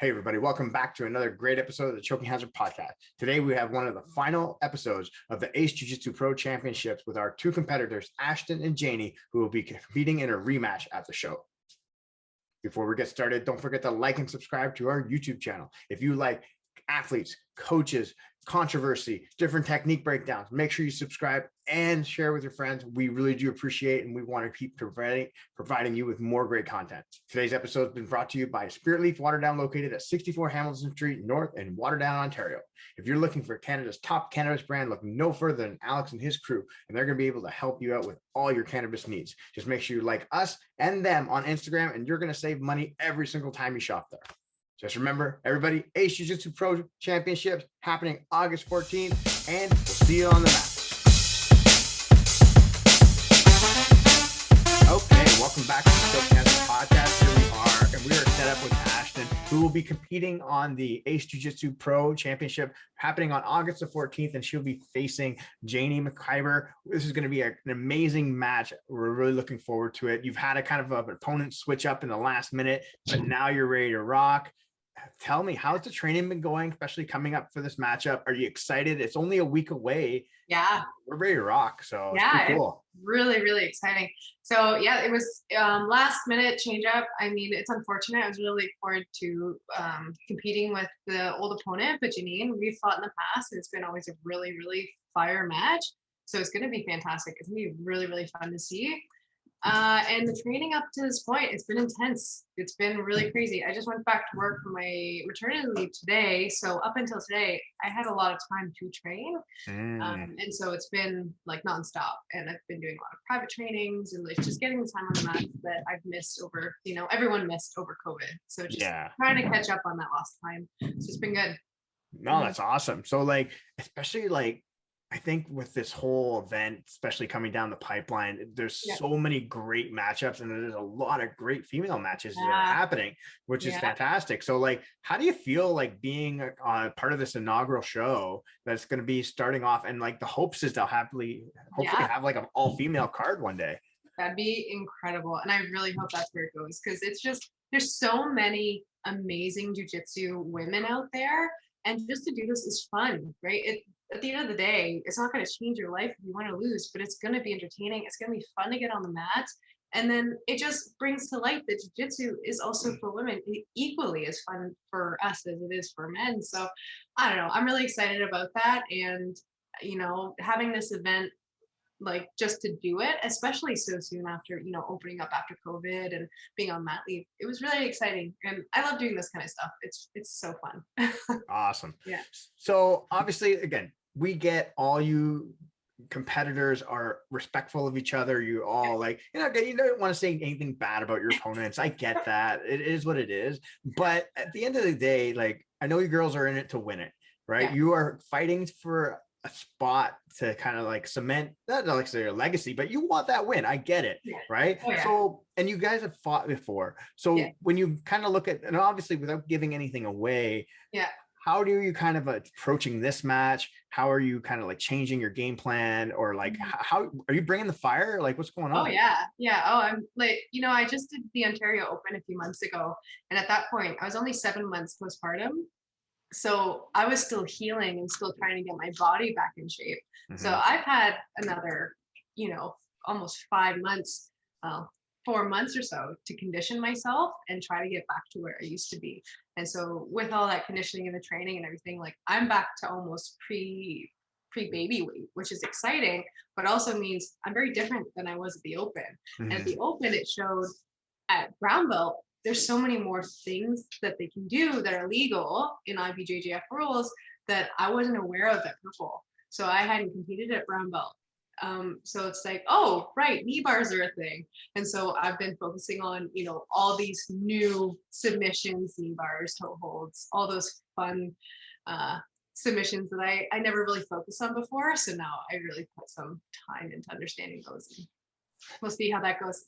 Hey everybody, welcome back to another great episode of the Choking Hazard Podcast. Today we have one of the final episodes of the Ace JiuJitsu Pro Championships with our two competitors, Ashten and Janine, who will be competing in a rematch at the show. Before we get started, don't forget to like and subscribe to our YouTube channel. If you like athletes, coaches, controversy, different technique breakdowns, make sure you subscribe and share with your friends. We really do appreciate, and we want to keep providing you with more great content. Today's episode has been brought to you by Spirit Leaf Waterdown, located at 64 Hamilton Street North in Waterdown, Ontario. If you're looking for Canada's top cannabis brand, look no further than Alex and his crew, and they're going to be able to help you out with all your cannabis needs. Just make sure you like us and them on Instagram, and you're going to save money every single time you shop there. Just remember, everybody, Ace JiuJitsu Pro Championships happening August 14th, and we'll see you on the mat. Okay, welcome back to the Choking Hazard Podcast. Here we are, and we are set up with Ashten, who will be competing on the Ace JiuJitsu Pro Championship happening on August the 14th, and she'll be facing Janine Mocaiber. This is going to be an amazing match. We're really looking forward to it. You've had a kind of an opponent switch up in the last minute, but now you're ready to rock. Tell me, how's the training been going, especially coming up for this matchup? Are you excited? It's only a week away. Yeah, we're ready to rock. So yeah, it's pretty cool. Really exciting. So yeah, it was last minute change up. I mean, it's unfortunate. I was really looking forward to competing with the old opponent, but Janine, we've fought in the past, and it's been always a really fire match. So it's going to be fantastic. It's going to be really fun to see. And the training up to this point, it's been intense. It's been really crazy. I just went back to work for my maternity leave today. So up until today, I had a lot of time to train. And so it's been like nonstop. And I've been doing a lot of private trainings and like just getting the time on the mat that I've missed over, everyone missed over COVID. So just trying to catch up on that lost time. So it's been good. No, that's awesome. So like, especially like, I think with this whole event, especially coming down the pipeline, there's so many great matchups, and there's a lot of great female matches that are happening, which is fantastic. So like, how do you feel like being part of this inaugural show that's going to be starting off, and like the hopes is they'll hopefully have like an all-female card one day? That'd be incredible. And I really hope that's where it goes, because it's just, there's so many amazing jiu-jitsu women out there, and just to do this is fun, right? At the end of the day, it's not going to change your life if you want to lose, but it's going to be entertaining. It's going to be fun to get on the mat. And then it just brings to light that jiu-jitsu is also for women equally as fun for us as it is for men. So I don't know. I'm really excited about that. And, having this event, like just to do it, especially so soon after, opening up after COVID and being on mat leave, it was really exciting. And I love doing this kind of stuff. It's so fun. Awesome. Yeah. So obviously, again, we get all you competitors are respectful of each other. You all like, you don't want to say anything bad about your opponents. I get that. It is what it is. But at the end of the day, like, I know you girls are in it to win it, right? Yeah. You are fighting for a spot to kind of like cement, not like say your legacy, but you want that win. I get it. Yeah. Right. Oh, yeah. So, and you guys have fought before. So when you kind of look at, and obviously without giving anything away, how do you kind of approaching this match? How are you kind of like changing your game plan, or like how are you bringing the fire? Like what's going on? Oh yeah. Oh, I'm like, I just did the Ontario Open a few months ago, and at that point I was only 7 months postpartum. So I was still healing and still trying to get my body back in shape. So I've had another, almost 5 months, 4 months or so to condition myself and try to get back to where I used to be. And so with all that conditioning and the training and everything, like I'm back to almost pre-baby weight, which is exciting, but also means I'm very different than I was at the Open. And at the Open, it showed at brown belt, there's so many more things that they can do that are legal in IBJJF rules that I wasn't aware of at purple. So I hadn't competed at brown belt. So it's like, oh, right, knee bars are a thing. And so I've been focusing on, all these new submissions, knee bars, toe holds, all those fun submissions that I never really focused on before. So now I really put some time into understanding those. We'll see how that goes.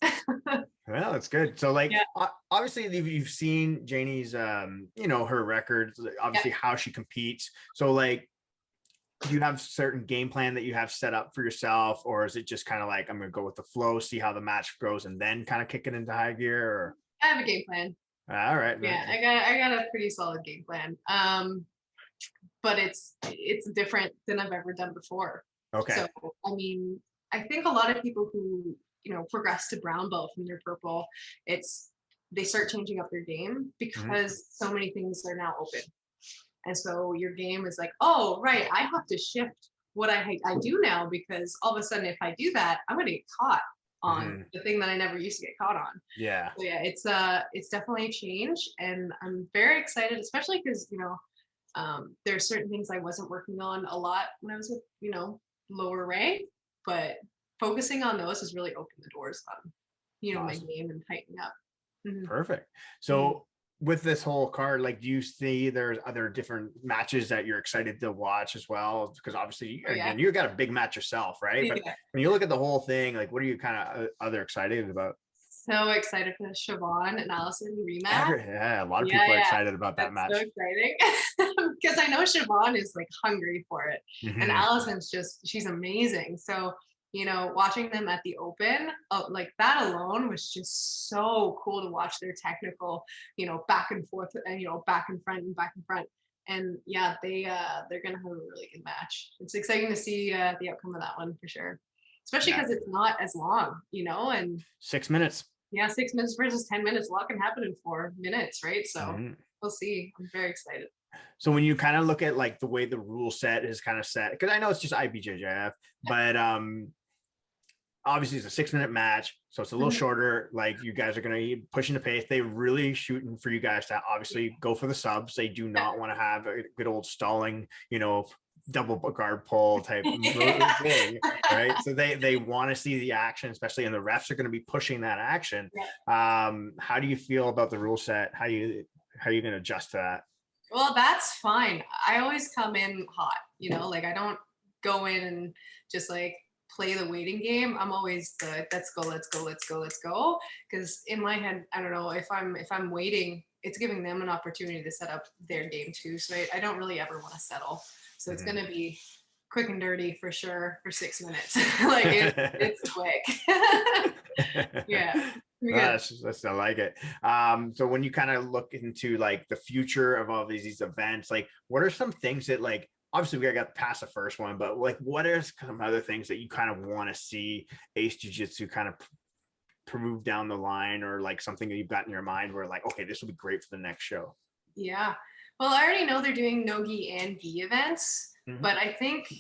Well, it's good. So like, obviously you've seen Janie's, her records, obviously how she competes. So like, do you have certain game plan that you have set up for yourself, or is it just kind of like, I'm going to go with the flow, see how the match goes, and then kind of kick it into high gear? Or I have a game plan. All right. Yeah, I got a pretty solid game plan. But it's different than I've ever done before. Okay. So I mean, I think a lot of people who, you know, progress to brown belt from their purple, they start changing up their game because so many things are now open. And so your game is like, oh, right, I have to shift what I do now, because all of a sudden, if I do that, I'm going to get caught on the thing that I never used to get caught on. Yeah. So yeah, it's definitely a change, and I'm very excited, especially because, you know, there are certain things I wasn't working on a lot when I was with, you know, lower rank, but focusing on those has really opened the doors on, you know, Awesome. my game and tightening up. Perfect. So with this whole card, like, do you see there's other different matches that you're excited to watch as well? Because obviously, again, you got a big match yourself, right? But when you look at the whole thing, like, what are you kind of other excited about? So excited for the Siobhan and Allison rematch. Yeah, a lot of people are excited about that match. So exciting because I know Siobhan is like hungry for it, and Allison's she's amazing. So, you know, watching them at the Open, like that alone was just so cool to watch their technical, you know, back and forth, and you know, back and front and back and front. And yeah, they're gonna have a really good match. It's exciting to see the outcome of that one for sure, especially because it's not as long, you know, and 6 minutes. Yeah, 6 minutes versus 10 minutes. A lot can happen in 4 minutes, right? So we'll see. I'm very excited. So when you kind of look at like the way the rule set is kind of set, because I know it's just IBJJF, but obviously it's a 6 minute match, so it's a little shorter. Like, you guys are going to be pushing the pace. They really shooting for you guys to obviously go for the subs. They do not want to have a good old stalling, you know, double guard pull type thing, right? So they want to see the action, especially, and the refs are going to be pushing that action. How do you feel about the rule set? How are you going to adjust to that? Well, that's fine. I always come in hot, you know, like I don't go in and just like play the waiting game. I'm always the let's go. Because in my head, I don't know, if I'm waiting, it's giving them an opportunity to set up their game too. So I don't really ever want to settle. So it's gonna be quick and dirty for sure for 6 minutes. Like it's quick. Yeah. That's I like it. So when you kind of look into like the future of all these events, like, what are some things that, like, obviously we got past the first one, but like, what are some other things that you kind of want to see Ace Jiu-Jitsu kind of prove down the line, or like something that you've got in your mind where like, okay, this will be great for the next show? Yeah. Well, I already know they're doing no-gi and gi events, but I think,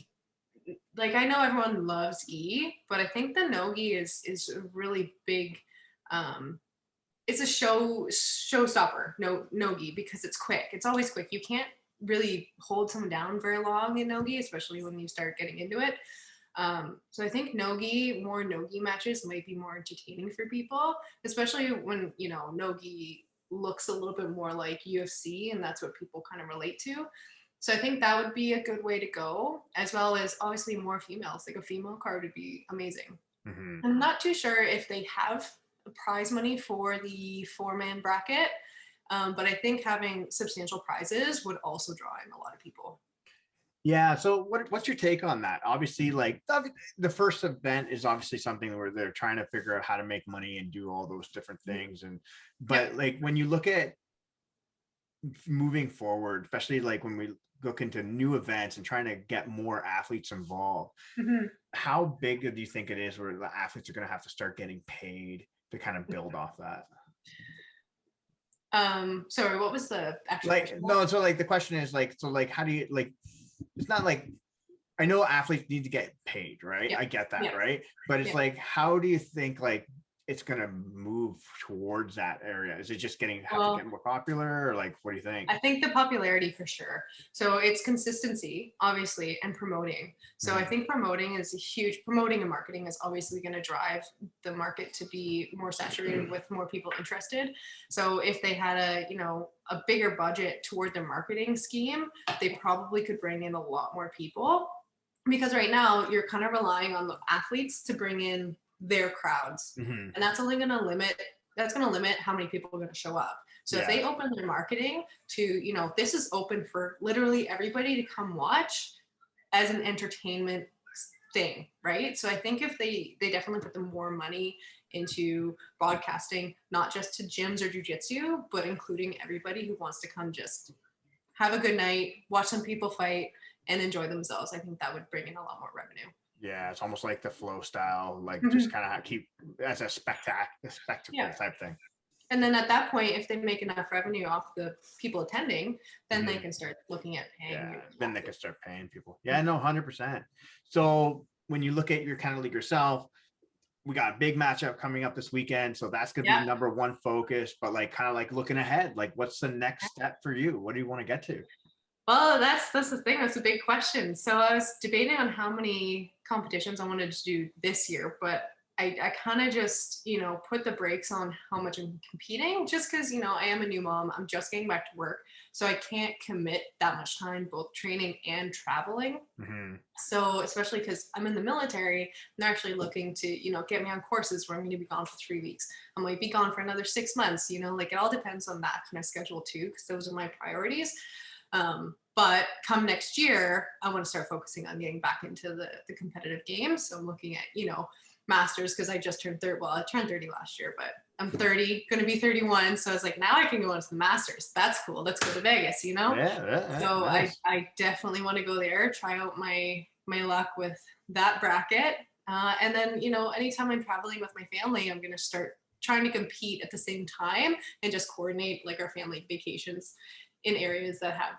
like, I know everyone loves gi, but I think the no-gi is a really big, it's a showstopper, no-gi, because it's quick. It's always quick. You can't really hold someone down very long in no-gi, especially when you start getting into it. So I think more no-gi matches might be more entertaining for people, especially when, you know, no-gi looks a little bit more like UFC, and that's what people kind of relate to. So I think that would be a good way to go, as well as obviously more females. Like a female card would be amazing. I'm not too sure if they have prize money for the 4-man bracket, but I think having substantial prizes would also draw in a lot of people. Yeah. So what's your take on that? Obviously, like, the first event is obviously something where they're trying to figure out how to make money and do all those different things. But like, when you look at moving forward, especially like when we look into new events and trying to get more athletes involved, how big do you think it is where the athletes are going to have to start getting paid to kind of build off that? Sorry, what was the actual question? No, so like the question is like, so like, how do you, like, it's not like, I know athletes need to get paid, right? I get that, right? But it's like, how do you think like it's going to move towards that area? Is it just have to get more popular, or like, what do you think? I think the popularity for sure. So it's consistency, obviously, and promoting. So I think promoting and marketing is obviously going to drive the market to be more saturated with more people interested. So if they had a bigger budget toward their marketing scheme, they probably could bring in a lot more people, because right now you're kind of relying on the athletes to bring in their crowds, and that's only going to limit how many people are going to show up. So if they open their marketing to, this is open for literally everybody to come watch as an entertainment thing, right? So I think if they definitely put the more money into broadcasting, not just to gyms or jujitsu, but including everybody who wants to come just have a good night, watch some people fight, and enjoy themselves, I think that would bring in a lot more revenue. Yeah, it's almost like the flow style, like Mhm. just kind of keep as a spectacle Yeah. type thing. And then at that point, if they make enough revenue off the people attending, then they Mhm. can start looking at paying. Yeah, then they can start paying people. Yeah, no, 100%. So when you look at your kind of like yourself, we got a big matchup coming up this weekend, so that's gonna be Yeah. number one focus. But like, kind of like looking ahead, like, what's the next step for you? What do you want to get to? Well, that's the thing. That's a big question. So I was debating on how many competitions I wanted to do this year, but I kind of just, put the brakes on how much I'm competing just because, I am a new mom. I'm just getting back to work. So I can't commit that much time, both training and traveling. Mm-hmm. So especially because I'm in the military, and they're actually looking to, get me on courses where I'm going to be gone for 3 weeks. I might be gone for another 6 months, like it all depends on that kind of schedule too, because those are my priorities. But come next year, I want to start focusing on getting back into the competitive game. So I'm looking at, masters because I just turned 30. Well, I turned 30 last year, but I'm 30, going to be 31. So I was like, now I can go into the masters. That's cool. Let's go to Vegas, Yeah, So nice. I definitely want to go there, try out my luck with that bracket. And then, anytime I'm traveling with my family, I'm going to start trying to compete at the same time and just coordinate like our family vacations in areas that have,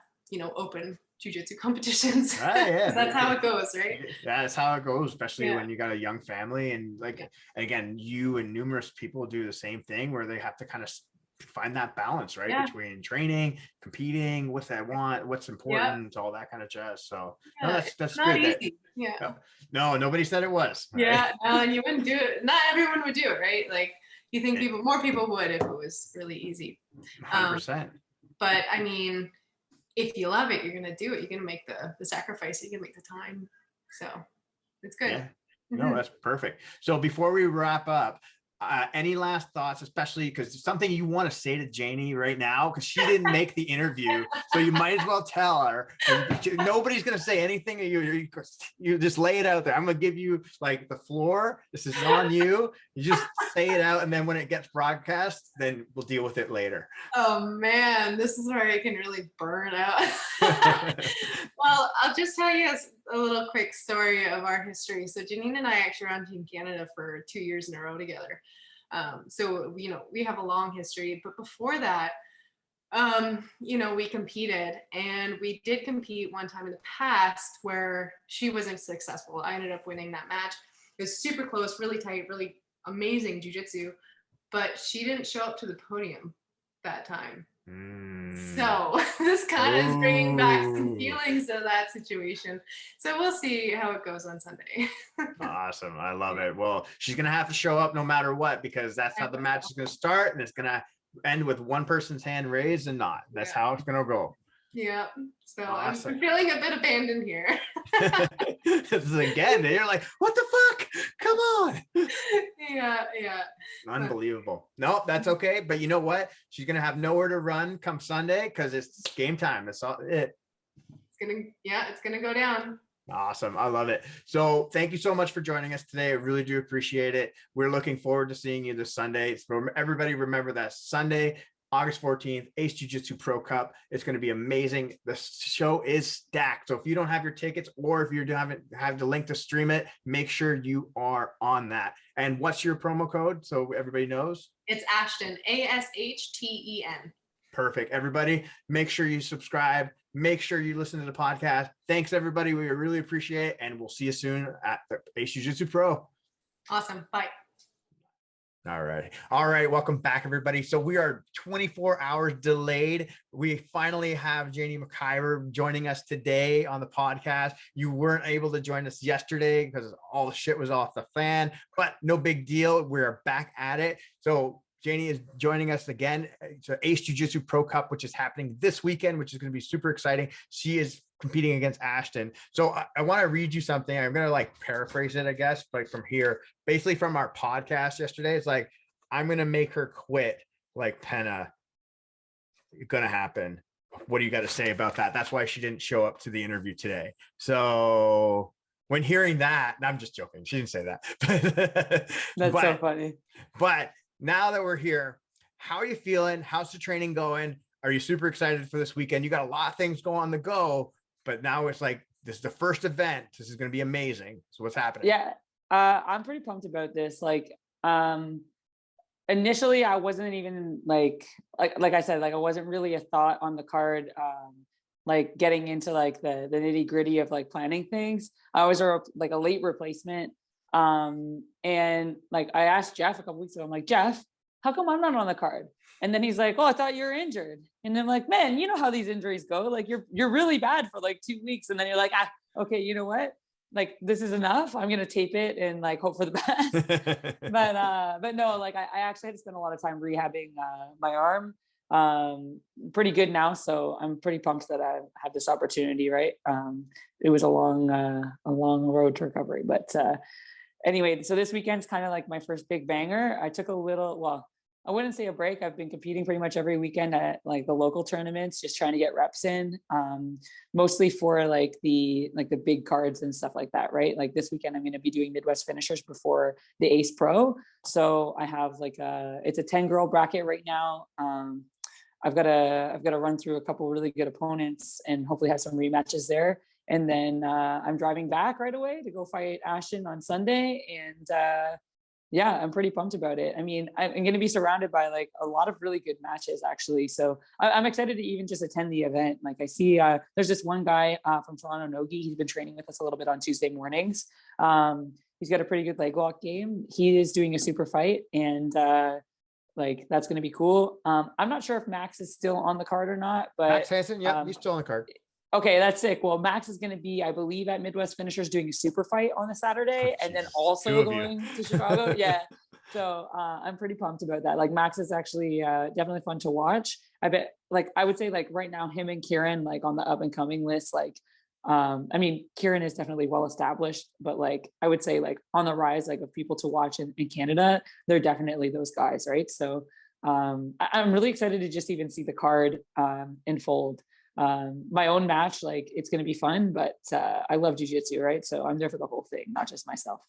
open jiu-jitsu competitions. Yeah, That's how it goes, right? Yeah, that's how it goes, especially Yeah. when you got a young family. And like, again, you and numerous people do the same thing where they have to kind of find that balance, right? Yeah. Between training, competing, what they want, what's important, all that kind of jazz. So no, Yeah, that's it's not good. easy. Yeah. No, nobody said it was. Right? Yeah, no, and you wouldn't do it. Not everyone would do it, right? Like you think more people would if it was really easy. 100%. But I mean, if you love it, you're gonna do it. You're gonna make the sacrifice. You're gonna make the time. So it's good. Yeah. No, that's perfect. So before we wrap up, any last thoughts, especially because something you want to say to Janie right now, because she didn't make the interview, so you might as well tell her. Nobody's gonna say anything. You just lay it out there. I'm gonna give you like the floor. This is on you. You just say it out, and then when it gets broadcast, then we'll deal with it later. Oh man, this is where I can really burn out. Well, I'll just tell you a little quick story of our history. So Janine and I actually were on Team Canada for 2 years in a row together. So we have a long history, but before that, we competed, and we did compete one time in the past where she wasn't successful. I ended up winning that match. It was super close, really tight, really amazing jiu-jitsu, but she didn't show up to the podium that time. So this kind of is bringing back some feelings of that situation. So we'll see how it goes on Sunday. Awesome. I love it. Well, she's going to have to show up no matter what, because that's how the match is going to start. And it's going to end with one person's hand raised and not. That's how it's going to go. Yeah. So awesome. I'm feeling a bit abandoned here. This is again, you're like, what the fuck? Come on. Yeah. Unbelievable. No, that's okay. But you know what? She's going to have nowhere to run come Sunday because it's game time. That's all it. It's going to go down. Awesome. I love it. So thank you so much for joining us today. I really do appreciate it. We're looking forward to seeing you this Sunday. So everybody remember that Sunday, August 14th, Ace JiuJitsu Pro Cup. It's going to be amazing. The show is stacked. So if you don't have your tickets, or if you haven't have the link to stream it, make sure you are on that. And what's your promo code so everybody knows? It's Ashten, ASHTEN. Perfect. Everybody, make sure you subscribe. Make sure you listen to the podcast. Thanks, everybody. We really appreciate it. And we'll see you soon at the Ace JiuJitsu Pro. Awesome. Bye. All right. Welcome back, everybody. So we are 24 hours delayed. We finally have Janine Mocaiber joining us today on the podcast. You weren't able to join us yesterday because all the shit was off the fan, but no big deal. We're back at it. So Janie is joining us again. It's Ace JiuJitsu Pro Cup, which is happening this weekend, which is going to be super exciting. She is competing against Ashten. So I want to read you something. I'm going to like paraphrase it, I guess, like from here, basically from our podcast yesterday. It's like, I'm going to make her quit like Penna. It's going to happen. What do you got to say about that? That's why she didn't show up to the interview today. So when hearing that, and I'm just joking. She didn't say that. That's so funny. But now that we're here, how are you feeling? How's the training going? Are you super excited for this weekend? You got a lot of things going on the go, but now it's like, this is the first event. This is going to be amazing. So what's happening? Yeah. I'm pretty pumped about this. Like, initially I wasn't even like I said, like I wasn't really a thought on the card, like getting into like the nitty gritty of like planning things. I was like a late replacement. And like I asked Jeff a couple weeks ago, I'm like, Jeff, how come I'm not on the card? And then he's like, oh, I thought you were injured. And I'm like, man, you know how these injuries go. Like you're really bad for like 2 weeks. And then you're like, okay, you know what? Like, this is enough. I'm going to tape it and like hope for the best. But no, like I actually had to spend a lot of time rehabbing my arm. Pretty good now. So I'm pretty pumped that I had this opportunity, right? It was a long road to recovery, but anyway, so this weekend's kind of like my first big banger. I took a little, well, I wouldn't say a break. I've been competing pretty much every weekend at like the local tournaments, just trying to get reps in, mostly for like the big cards and stuff like that, right? Like this weekend, I'm going to be doing Midwest finishers before the Ace Pro. So I have like it's a 10-girl bracket right now. I've got to run through a couple really good opponents and hopefully have some rematches there. And then I'm driving back right away to go fight Ashten on Sunday. And yeah, I'm pretty pumped about it. I mean, I'm going to be surrounded by like a lot of really good matches, actually. So I'm excited to even just attend the event. Like I see there's this one guy from Toronto, Nogi. He's been training with us a little bit on Tuesday mornings. He's got a pretty good leg lock game. He is doing a super fight, and like that's going to be cool. I'm not sure if Max is still on the card or not, but Max Hansen, yeah, he's still on the card. Okay, that's sick. Well, Max is going to be, I believe, at Midwest Finishers doing a super fight on the Saturday, and then also going to Chicago. Yeah. So I'm pretty pumped about that. Like Max is actually definitely fun to watch. I bet, like, I would say like right now, him and Kieran, like on the up and coming list, like, I mean, Kieran is definitely well established, but like, I would say like on the rise, like of people to watch in Canada, they're definitely those guys. Right. So I'm really excited to just even see the card unfold. My own match, like it's going to be fun, but I love jiu-jitsu, right? So I'm there for the whole thing, not just myself.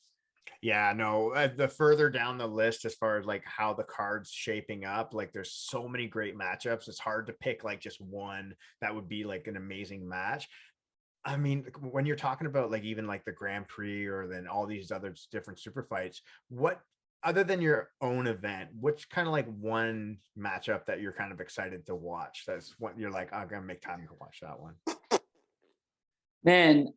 Yeah, no, the further down the list as far as like how the card's shaping up, like there's so many great matchups. It's hard to pick like just one that would be like an amazing match. I mean, when you're talking about like even like the Grand Prix or then all these other different super fights, what other than your own event, which kind of like one matchup that you're kind of excited to watch? That's what you're like, I'm gonna make time to watch that one. Man,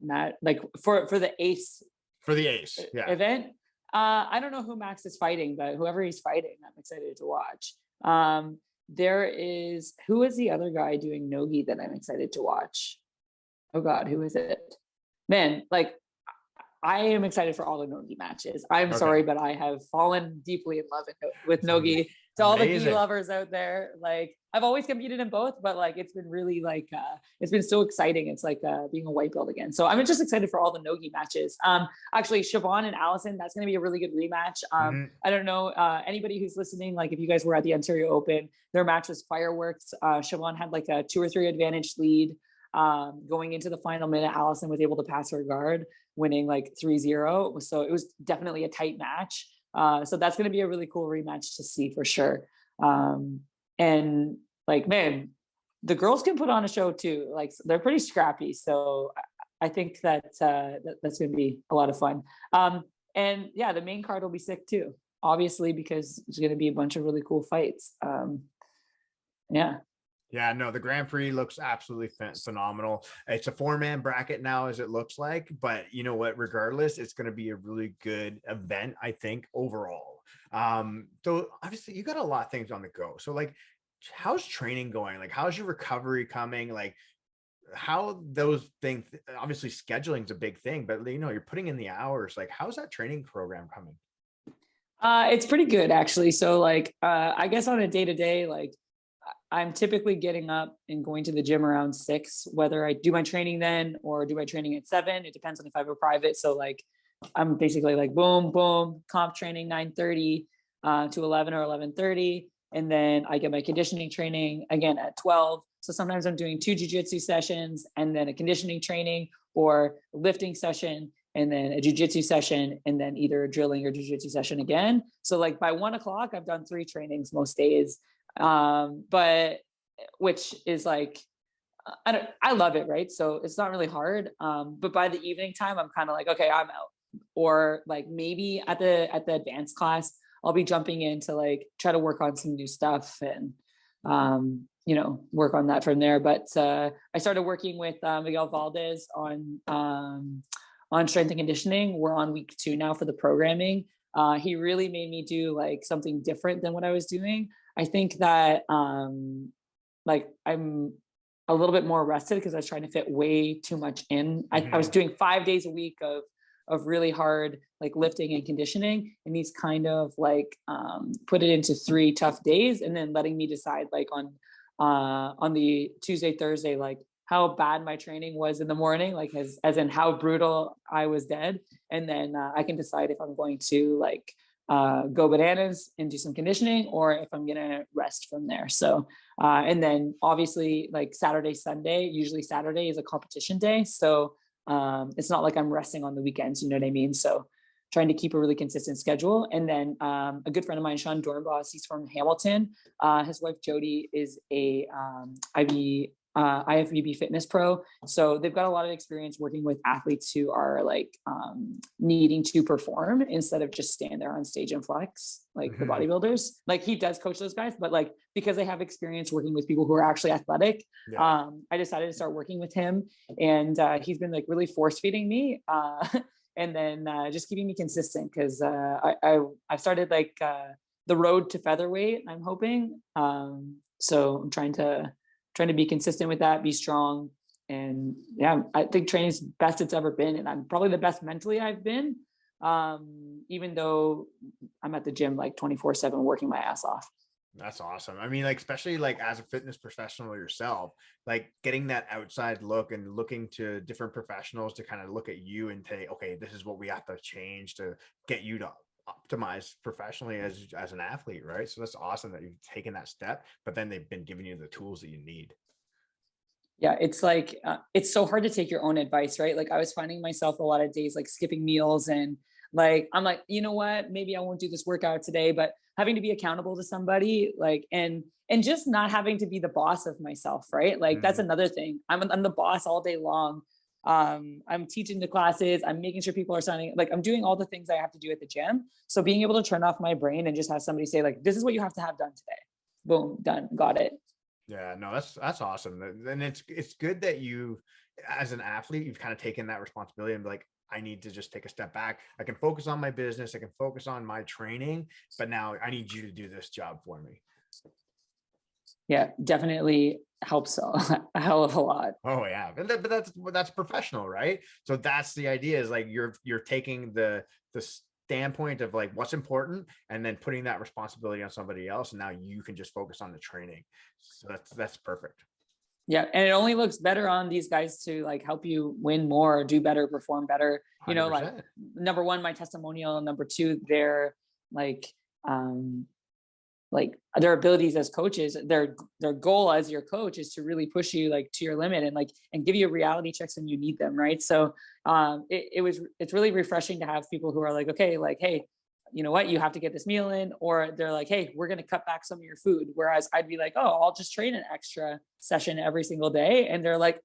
Matt, like for the Ace yeah, event, I don't know who Max is fighting, but whoever he's fighting, I'm excited to watch. Who is the other guy doing Nogi that I'm excited to watch? Oh God, who is it? Man, like I am excited for all the Nogi matches. I'm sorry, but I have fallen deeply in love with Nogi. To all the gi lovers out there, like I've always competed in both, but like it's been really like it's been so exciting. It's like being a white belt again. So I'm just excited for all the Nogi matches. Actually, Siobhan and Allison, that's going to be a really good rematch. I don't know anybody who's listening. Like if you guys were at the Ontario Open, their match was fireworks. Siobhan had like a 2 or 3 advantage lead. Going into the final minute, Allison was able to pass her guard, winning like 3-0. So it was definitely a tight match. So that's going to be a really cool rematch to see for sure. And like, man, the girls can put on a show too. Like they're pretty scrappy. So I think that's going to be a lot of fun. And yeah, the main card will be sick too, obviously, because there's going to be a bunch of really cool fights. Yeah. Yeah, no, the Grand Prix looks absolutely phenomenal. It's a 4-man bracket now, as it looks like, but you know what, regardless, it's going to be a really good event, I think, overall. So obviously you got a lot of things on the go. So like, how's training going? Like, how's your recovery coming? Like, how those things, obviously scheduling is a big thing, but you know, you're putting in the hours. Like, how's that training program coming? It's pretty good, actually. So like, I guess on a day-to-day, like, I'm typically getting up and going to the gym around 6, whether I do my training then or do my training at 7. It depends on if I have a private. So like, I'm basically like, boom, boom, comp training 9:30 to 11 or 11:30. And then I get my conditioning training again at 12. So sometimes I'm doing 2 jiu-jitsu sessions and then a conditioning training, or a lifting session and then a jiu-jitsu session, and then either a drilling or jiu-jitsu session again. So like by 1 o'clock, I've done 3 trainings most days. But which is like, I love it, right? So it's not really hard. But by the evening time, I'm kind of like, okay, I'm out. Or like maybe at the advanced class, I'll be jumping in to like try to work on some new stuff and work on that from there. But I started working with Miguel Valdez on strength and conditioning. We're on week 2 now for the programming. He really made me do like something different than what I was doing. I think that like I'm a little bit more rested because I was trying to fit way too much in. I was doing 5 days a week of really hard like lifting and conditioning, and he's kind of like put it into 3 tough days and then letting me decide like on the Tuesday, Thursday, like how bad my training was in the morning, like as in how brutal I was dead. And then I can decide if I'm going to like go bananas and do some conditioning, or if I'm gonna rest from there. So and then obviously like Saturday, Sunday, usually Saturday is a competition day. So it's not like I'm resting on the weekends, you know what I mean? So trying to keep a really consistent schedule. And then a good friend of mine, Sean Dornbos, he's from Hamilton. His wife, Jody, is a IFBB fitness pro. So they've got a lot of experience working with athletes who are like needing to perform instead of just stand there on stage and flex, like the bodybuilders. Like he does coach those guys, but like because they have experience working with people who are actually athletic, I decided to start working with him, and he's been like really force feeding me. And then just keeping me consistent, because I've started like the road to featherweight, I'm hoping. So I'm trying to be consistent with that, be strong. And yeah, I think training is best it's ever been. And I'm probably the best mentally I've been, even though I'm at the gym like 24/7 working my ass off. That's awesome. I mean, like, especially like as a fitness professional yourself, like getting that outside look and looking to different professionals to kind of look at you and say, okay, this is what we have to change to get you to optimize professionally as an athlete, right? So that's awesome that you've taken that step, but then they've been giving you the tools that you need. Yeah, it's like it's so hard to take your own advice, right? Like I was finding myself a lot of days like skipping meals, and like I'm like, you know what, maybe I won't do this workout today, but having to be accountable to somebody, like and just not having to be the boss of myself, right? Like that's another thing. I'm the boss all day long. I'm teaching the classes, I'm making sure people are signing, like I'm doing all the things I have to do at the gym. So being able to turn off my brain and just have somebody say like, this is what you have to have done today. Boom, done, got it. Yeah, no, that's awesome. And it's good that you, as an athlete, you've kind of taken that responsibility and be like, I need to just take a step back. I can focus on my business, I can focus on my training, but now I need you to do this job for me. Yeah, definitely helps a hell of a lot. Oh yeah, but that's professional, right? So that's the idea, is like you're taking the standpoint of like what's important and then putting that responsibility on somebody else, and now you can just focus on the training. So that's perfect. Yeah, and it only looks better on these guys to like help you win more, do better, perform better. You know, 100%. Like number 1, my testimonial. Number 2, their like their abilities as coaches, their goal as your coach is to really push you like to your limit and give you reality checks when you need them, right? So it's really refreshing to have people who are like, okay, like, hey, you know what, you have to get this meal in, or they're like, hey, we're going to cut back some of your food. Whereas I'd be like, oh, I'll just train an extra session every single day. And they're like,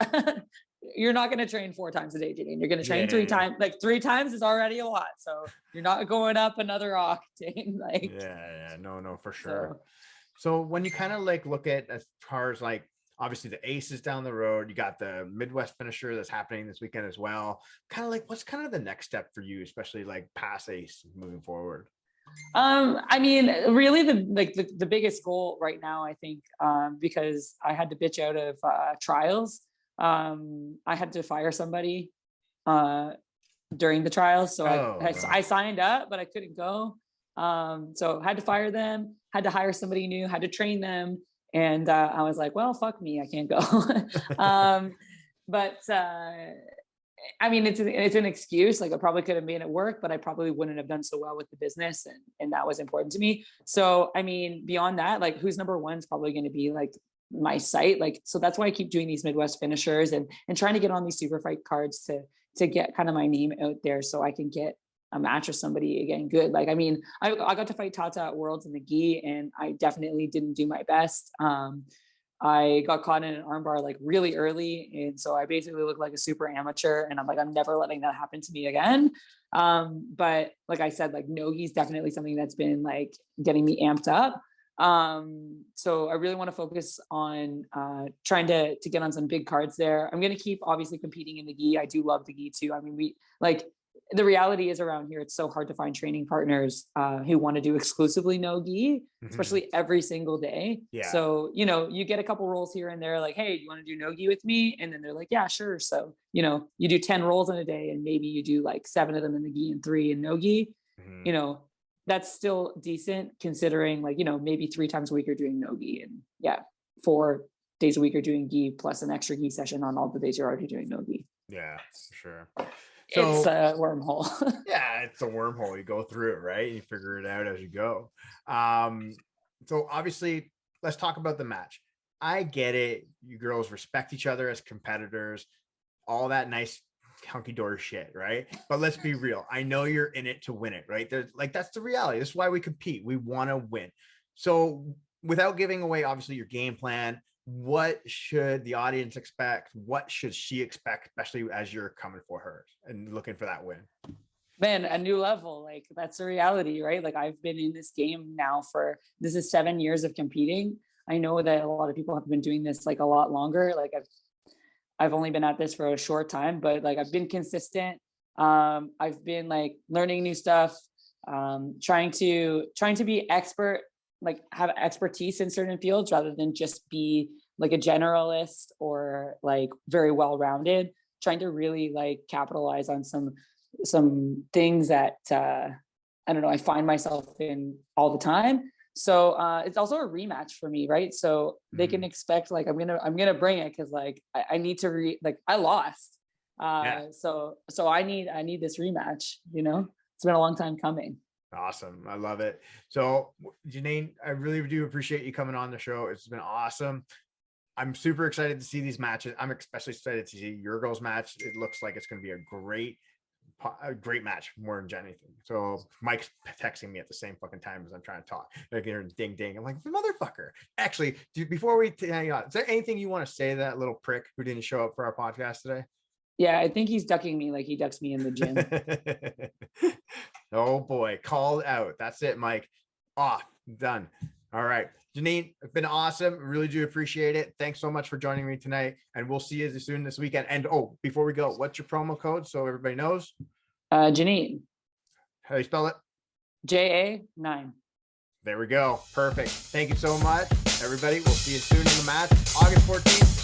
you're not going to train 4 times a day, Janine. You're going to train 3 times. Like 3 times is already a lot. So you're not going up another octane. Like, yeah, no, for sure. So when you kind of like look at as far as like, obviously the Ace is down the road, you got the Midwest finisher that's happening this weekend as well. Kind of like, what's kind of the next step for you, especially like past Ace moving forward? I mean, really the biggest goal right now, I think, because I had to bitch out of trials. I had to fire somebody during the trials. So I signed up, but I couldn't go. So I had to fire them, had to hire somebody new, had to train them. And I was like, well, fuck me, I can't go. But I mean, it's an excuse. Like I probably could have made it work, but I probably wouldn't have done so well with the business. And that was important to me. So, I mean, beyond that, like who's number one is probably going to be like my site. Like, so that's why I keep doing these Midwest finishers and trying to get on these super fight cards to get kind of my name out there so I can get a match with somebody again good. Like, I mean, I got to fight Tata at Worlds in the gi and I definitely didn't do my best. I got caught in an armbar like really early. And so I basically looked like a super amateur and I'm like, I'm never letting that happen to me again. But like I said, like no-gi is definitely something that's been like getting me amped up. So I really want to focus on trying to get on some big cards there. I'm going to keep obviously competing in the gi. I do love the gi too. I mean, the reality is around here, it's so hard to find training partners who want to do exclusively no gi, especially every single day. Yeah. So, you know, you get a couple rolls here and there like, hey, do you want to do no gi with me? And then they're like, yeah, sure. So, you know, you do 10 rolls in a day and maybe you do like 7 of them in the gi and 3 in no gi. You know, that's still decent considering like, you know, maybe 3 times a week you're doing no gi and 4 days a week you're doing gi plus an extra gi session on all the days you're already doing no gi. Yeah, for sure. So, it's a wormhole. Yeah, it's a wormhole. You go through it, right? And you figure it out as you go. So obviously, let's talk about the match. I get it. You girls respect each other as competitors, all that nice hunky-dory shit, right? But let's be real. I know you're in it to win it, right? There's like, that's the reality. This is why we compete. We want to win. So without giving away, obviously, your game plan, what should the audience expect? What should she expect, especially as you're coming for her and looking for that win? Man, a new level. Like that's a reality, right? Like I've been in this game now this is 7 years of competing. I know that a lot of people have been doing this like a lot longer. Like I've only been at this for a short time, but like I've been consistent. I've been like learning new stuff, trying to be expert, like have expertise in certain fields rather than just be like a generalist or like very well-rounded, trying to really like capitalize on some things that I don't know, I find myself in all the time. So it's also a rematch for me, right? So they can expect like I'm gonna bring it because like I need to I lost. So I need this rematch, you know. It's been a long time coming. Awesome. I love it. So Janine, I really do appreciate you coming on the show. It's been awesome. I'm super excited to see these matches. I'm especially excited to see your girls match. It looks like it's going to be a great match more than anything. So Mike's texting me at the same fucking time as I'm trying to talk. Like ding ding. I'm like, motherfucker. Actually, before we hang on, is there anything you want to say to that little prick who didn't show up for our podcast today? Yeah, I think he's ducking me like he ducks me in the gym. Oh boy, called out. That's it, Mike. Off, done. All right, Janine, it's been awesome. Really do appreciate it. Thanks so much for joining me tonight, and we'll see you soon this weekend. And before we go, what's your promo code so everybody knows? Janine. How do you spell it? JA9. There we go. Perfect. Thank you so much, everybody. We'll see you soon in the match, August 14th.